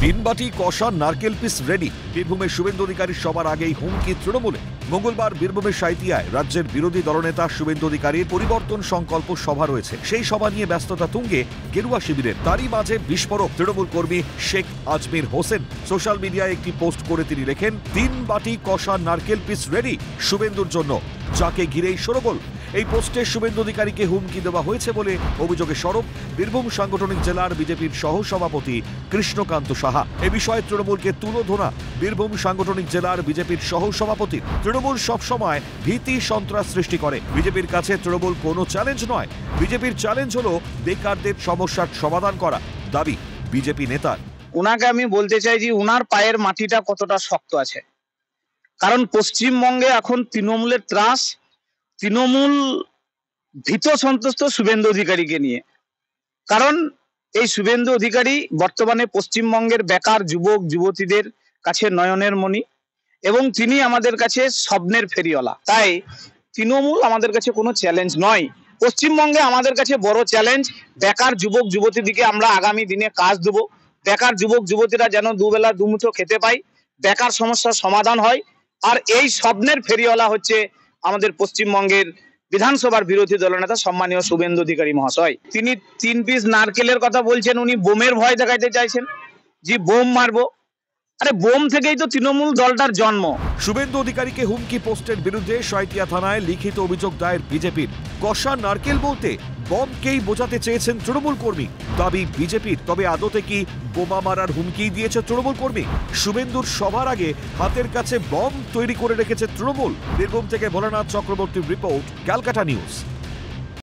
দিনবাটি কষা নারকেল piece ready. বীরভূমের শুভেন্দু অধিকারীর সবার আগেই হুমকি তৃণমূলে। মঙ্গলবার বীরভূমের সাঁইথিয়ায় রাজ্যের বিরোধী দলনেতা শুভেন্দু অধিকারীর পরিবর্তন সংকল্প সভা রয়েছে। সেই সভা নিয়ে ব্যস্ততা তুঙ্গে গেরুয়া শিবিরের। তারই মাঝে বিস্ফোরক তৃণমূল কর্মী শেখ আজমির হোসেন। সোশ্যাল মিডিয়ায় একটি পোস্ট করে তিনি লেখেন, দিনবাটি কষা নারকেল পিস রেডি শুভেন্দুর জন্য, যাকে ঘিরেই শোরগোল। এই পোস্টে শুভেন্দু অধিকারীকে হুমকি দেওয়া হয়েছে বলে অভিযোগে সরব বীরভূম সাংগঠনিক জেলার বিজেপির সহসভাপতি কৃষ্ণকান্ত সাহা। এ বিষয়ে তৃণমূলকে তুলোধনা বীরভূম সাংগঠনিক জেলার বিজেপির সহসভাপতি। তৃণমূল সবসময় ভীতি সন্ত্রাস সৃষ্টি করে। বিজেপির কাছে তৃণমূল কোনো চ্যালেঞ্জ নয়, বিজেপির চ্যালেঞ্জ হলো বেকারদের সমস্যার সমাধান করা, দাবি বিজেপি নেতার। ওনাকে আমি বলতে চাই যে ওনার পায়ের মাটিটা কতটা শক্ত আছে, কারণ পশ্চিমবঙ্গে এখন তৃণমূলের ত্রাস। তৃণমূল ভীত সন্ত্রস্ত শুভেন্দু অধিকারীকে নিয়ে, কারণ এই শুভেন্দু অধিকারী বর্তমানে পশ্চিমবঙ্গের বেকার যুবক যুবতীদের কাছে নয়নের মণি এবং তিনি আমাদের কাছে স্বপ্নের ফেরিওয়ালা। তাই তৃণমূল আমাদের কাছে কোনো চ্যালেঞ্জ নয়। পশ্চিমবঙ্গে আমাদের কাছে বড় চ্যালেঞ্জ বেকার যুবক যুবতীদিকে আমরা আগামী দিনে কাজ দেবো। বেকার যুবক যুবতীরা যেন দুবেলা দুমুঠো খেতে পায়, বেকার সমস্যার সমাধান হয়। আর এই স্বপ্নের ফেরিওয়ালা হচ্ছে আমাদের পশ্চিমবঙ্গের বিধানসভার বিরোধী দলনেতা সম্মানীয় শুভেন্দু অধিকারী মহাশয়। তিনি 3 পিস নারকেলের কথা বলছেন, উনি বোমের ভয় দেখাইতে চাইছেন, যে বোম মারবো। আরে বোম থেকেই তো তৃণমূল দলটার জন্ম। শুভেন্দু অধিকারীকে হুমকি পোস্টের বিরুদ্ধে সাঁইথিয়া থানায় লিখিত অভিযোগ দায়ের বিজেপির। কষা নারকেল বলতে বমকেই বোঝাতে চেয়েছেন তৃণমূল কর্মী, দাবি বিজেপির। তবে আদতে কি বোমা মারার হুমকি দিয়েছে তৃণমূল কর্মী? শুভেন্দুর সবার আগে হাতের কাছে বম তৈরি করে রেখেছে তৃণমূল। বীরভূম থেকে ভোলানাথ চক্রবর্তীর রিপোর্ট, ক্যালকাটা নিউজ।